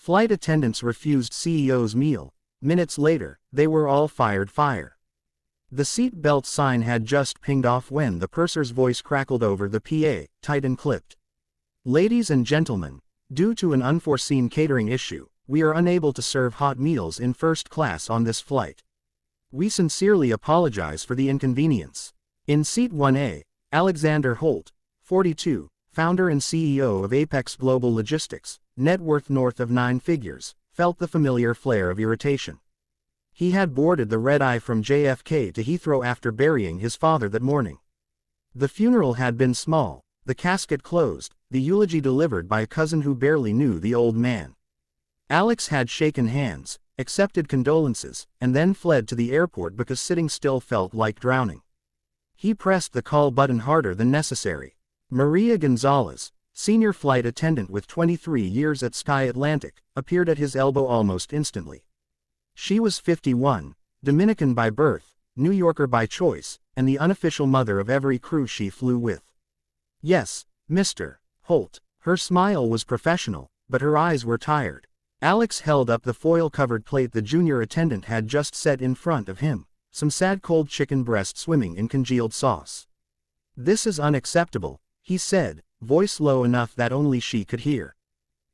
Flight attendants refused CEO's meal. Minutes later, they were all fired. Fire. The seat belt sign had just pinged off when the purser's voice crackled over the PA, tight and clipped. Ladies and gentlemen, due to an unforeseen catering issue, we are unable to serve hot meals in first class on this flight. We sincerely apologize for the inconvenience. In seat 1A, Alexander Holt, 42, founder and CEO of Apex Global Logistics, net worth north of 9 figures, felt the familiar flare of irritation. He had boarded the red-eye from JFK to Heathrow after burying his father that morning. The funeral had been small, the casket closed, the eulogy delivered by a cousin who barely knew the old man. Alex had shaken hands, accepted condolences, and then fled to the airport because sitting still felt like drowning. He pressed the call button harder than necessary. Maria Gonzalez, senior flight attendant with 23 years at Sky Atlantic, appeared at his elbow almost instantly. She was 51, Dominican by birth, New Yorker by choice, and the unofficial mother of every crew she flew with. Yes, Mr. Holt. Her smile was professional, but her eyes were tired. Alex held up the foil-covered plate the junior attendant had just set in front of him, some sad cold chicken breast swimming in congealed sauce. "This is unacceptable," he said, voice low enough that only she could hear.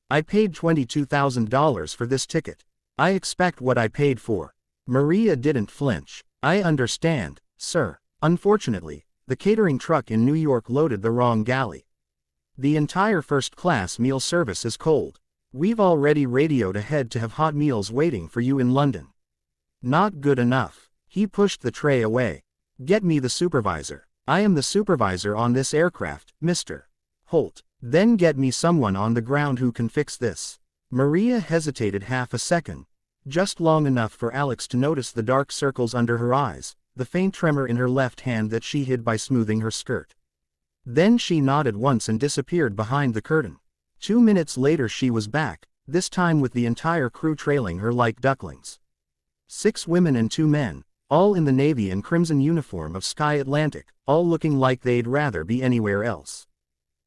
"I paid $22,000 for this ticket. I expect what I paid for." Maria didn't flinch. "I understand, sir. Unfortunately, the catering truck in New York loaded the wrong galley. The entire first-class meal service is cold. We've already radioed ahead to have hot meals waiting for you in London." "Not good enough." He pushed the tray away. "Get me the supervisor. I am the supervisor on this aircraft, Mr. Holt. Then get me someone on the ground who can fix this." Maria hesitated half a second, just long enough for Alex to notice the dark circles under her eyes, the faint tremor in her left hand that she hid by smoothing her skirt. Then she nodded once and disappeared behind the curtain. 2 minutes later she was back, this time with the entire crew trailing her like ducklings. 6 women and 2 men, all in the navy and crimson uniform of Sky Atlantic, all looking like they'd rather be anywhere else.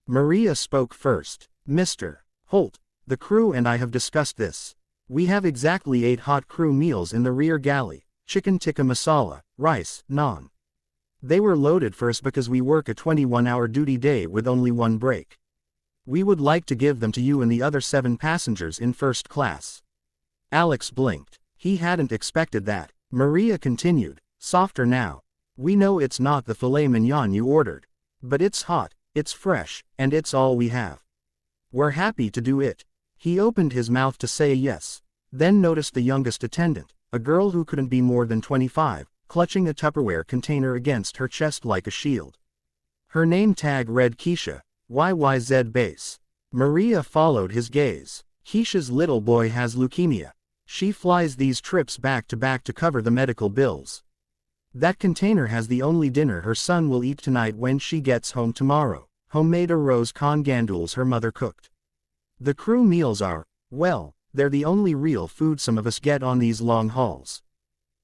Maria spoke first. "Mr. Holt, the crew and I have discussed this. We have exactly 8 hot crew meals in the rear galley, chicken tikka masala, rice, naan. They were loaded for us because we work a 21-hour duty day with only 1 break. We would like to give them to you and the other 7 passengers in first class." Alex blinked. He hadn't expected that. Maria continued, softer now. "We know it's not the filet mignon you ordered. But it's hot, it's fresh, and it's all we have. We're happy to do it." He opened his mouth to say yes, then noticed the youngest attendant, a girl who couldn't be more than 25, clutching a Tupperware container against her chest like a shield. Her name tag read Keisha, YYZ base. Maria followed his gaze. "Keisha's little boy has leukemia. She flies these trips back to back to cover the medical bills. That container has the only dinner her son will eat tonight when she gets home tomorrow, homemade rose con gandules her mother cooked. The crew meals are, well, they're the only real food some of us get on these long hauls."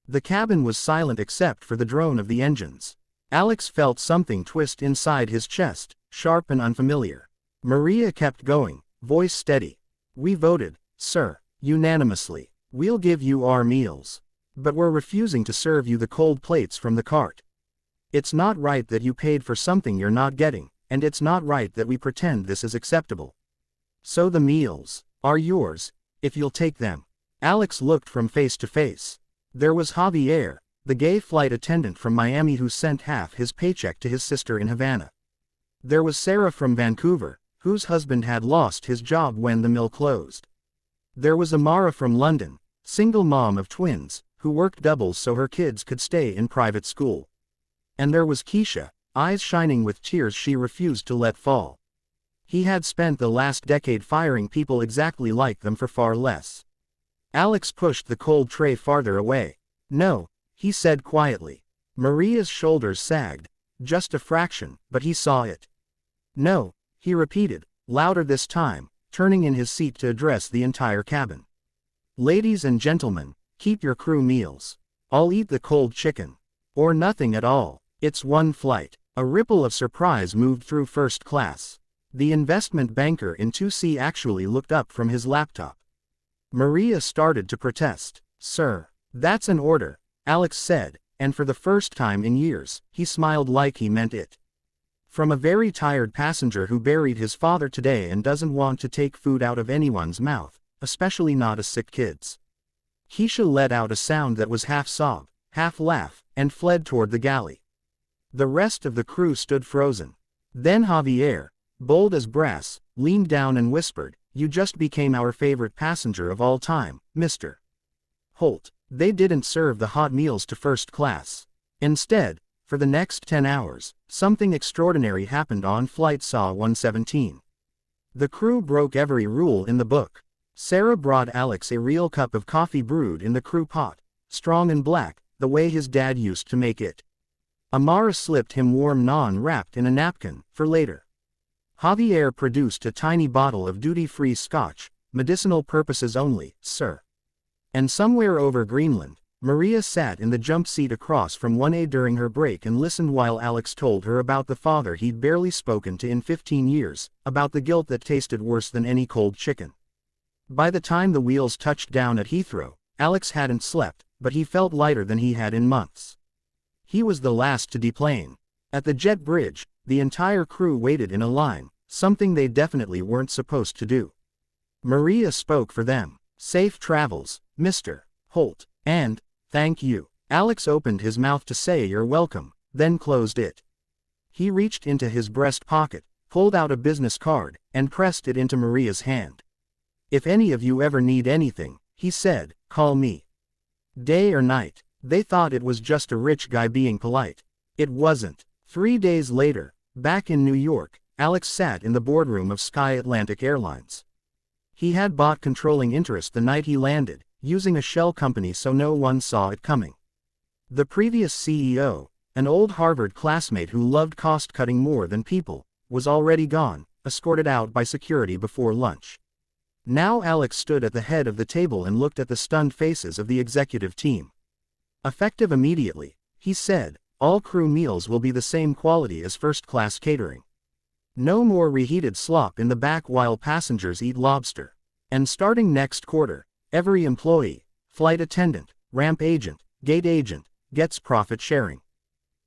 The cabin was silent except for the drone of the engines. Alex felt something twist inside his chest, sharp and unfamiliar. Maria kept going, voice steady. "We voted, sir, unanimously. We'll give you our meals. But we're refusing to serve you the cold plates from the cart. It's not right that you paid for something you're not getting, and it's not right that we pretend this is acceptable. So the meals are yours, if you'll take them." Alex looked from face to face. There was Javier, the gay flight attendant from Miami who sent half his paycheck to his sister in Havana. There was Sarah from Vancouver, whose husband had lost his job when the mill closed. There was Amara from London, single mom of twins, who worked doubles so her kids could stay in private school. And there was Keisha, eyes shining with tears she refused to let fall. He had spent the last decade firing people exactly like them for far less. Alex pushed the cold tray farther away. "No," he said quietly. Maria's shoulders sagged, just a fraction, but he saw it. "No," he repeated, louder this time, turning in his seat to address the entire cabin. "Ladies and gentlemen, keep your crew meals. I'll eat the cold chicken. Or nothing at all. It's one flight." A ripple of surprise moved through first class. The investment banker in 2C actually looked up from his laptop. Maria started to protest. "Sir, that's an order," Alex said, and for the first time in years, he smiled like he meant it. "From a very tired passenger who buried his father today and doesn't want to take food out of anyone's mouth, especially not a sick kid's." Keisha let out a sound that was half sob, half laugh, and fled toward the galley. The rest of the crew stood frozen. Then Javier, bold as brass, leaned down and whispered, "You just became our favorite passenger of all time, Mr. Holt." They didn't serve the hot meals to first class. Instead, for the next 10 hours, something extraordinary happened on Flight SAW 117. The crew broke every rule in the book. Sarah brought Alex a real cup of coffee brewed in the crew pot, strong and black, the way his dad used to make it. Amara slipped him warm naan wrapped in a napkin, for later. Javier produced a tiny bottle of duty-free scotch, medicinal purposes only, sir. And somewhere over Greenland, Maria sat in the jump seat across from 1A during her break and listened while Alex told her about the father he'd barely spoken to in 15 years, about the guilt that tasted worse than any cold chicken. By the time the wheels touched down at Heathrow, Alex hadn't slept, but he felt lighter than he had in months. He was the last to deplane. At the jet bridge, the entire crew waited in a line, something they definitely weren't supposed to do. Maria spoke for them. "Safe travels, Mr. Holt, and, thank you." Alex opened his mouth to say "You're welcome," then closed it. He reached into his breast pocket, pulled out a business card, and pressed it into Maria's hand. "If any of you ever need anything," he said, "call me. Day or night." They thought it was just a rich guy being polite. It wasn't. 3 days later, back in New York, Alex sat in the boardroom of Sky Atlantic Airlines. He had bought controlling interest the night he landed, using a shell company so no one saw it coming. The previous CEO, an old Harvard classmate who loved cost-cutting more than people, was already gone, escorted out by security before lunch. Now Alex stood at the head of the table and looked at the stunned faces of the executive team. "Effective immediately," he said, "all crew meals will be the same quality as first-class catering. No more reheated slop in the back while passengers eat lobster. And starting next quarter, every employee, flight attendant, ramp agent, gate agent, gets profit sharing.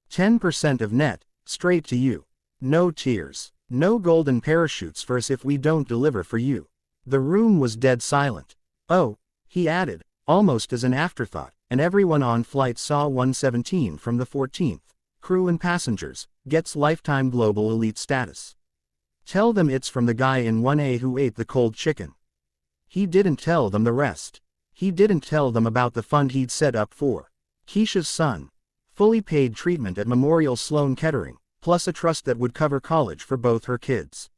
10% of net, straight to you. No tears. No golden parachutes for us if we don't deliver for you." The room was dead silent. "Oh," he added, almost as an afterthought, "and everyone on Flight SAW 117 from the 14th, crew and passengers, gets lifetime global elite status. Tell them it's from the guy in 1A who ate the cold chicken." He didn't tell them the rest. He didn't tell them about the fund he'd set up for Keisha's son. Fully paid treatment at Memorial Sloan Kettering, plus a trust that would cover college for both her kids.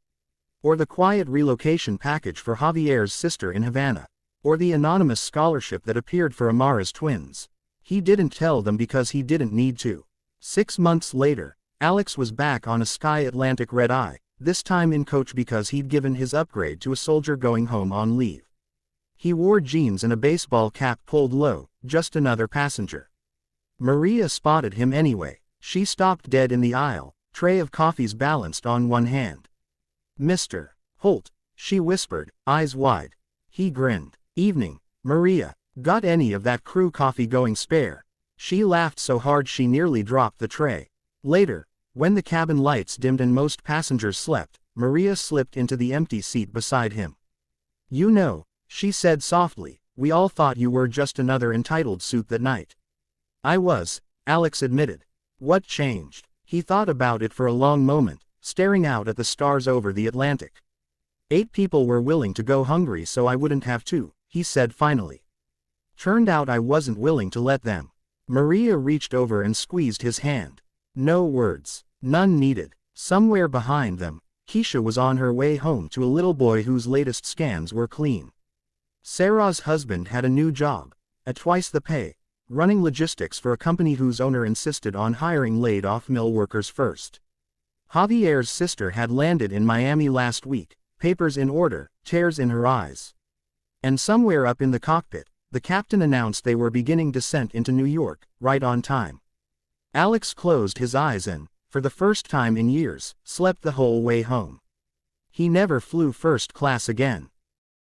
Or the quiet relocation package for Javier's sister in Havana. Or the anonymous scholarship that appeared for Amara's twins. He didn't tell them because he didn't need to. 6 months later, Alex was back on a Sky Atlantic red-eye, this time in coach because he'd given his upgrade to a soldier going home on leave. He wore jeans and a baseball cap pulled low, just another passenger. Maria spotted him anyway. She stopped dead in the aisle, tray of coffees balanced on one hand. "Mr. Holt," she whispered, eyes wide. He grinned. "Evening, Maria. Got any of that crew coffee going spare?" She laughed so hard she nearly dropped the tray. Later, when the cabin lights dimmed and most passengers slept, Maria slipped into the empty seat beside him. "You know," she said softly, "we all thought you were just another entitled suit that night." "I was," Alex admitted. "What changed?" He thought about it for a long moment, staring out at the stars over the Atlantic. 8 people were willing to go hungry so I wouldn't have to," he said finally. "Turned out I wasn't willing to let them." Maria reached over and squeezed his hand. No words. None needed. Somewhere behind them, Keisha was on her way home to a little boy whose latest scans were clean. Sarah's husband had a new job, at twice the pay, running logistics for a company whose owner insisted on hiring laid-off mill workers first. Javier's sister had landed in Miami last week, papers in order, tears in her eyes. And somewhere up in the cockpit, the captain announced they were beginning descent into New York, right on time. Alex closed his eyes and, for the first time in years, slept the whole way home. He never flew first class again.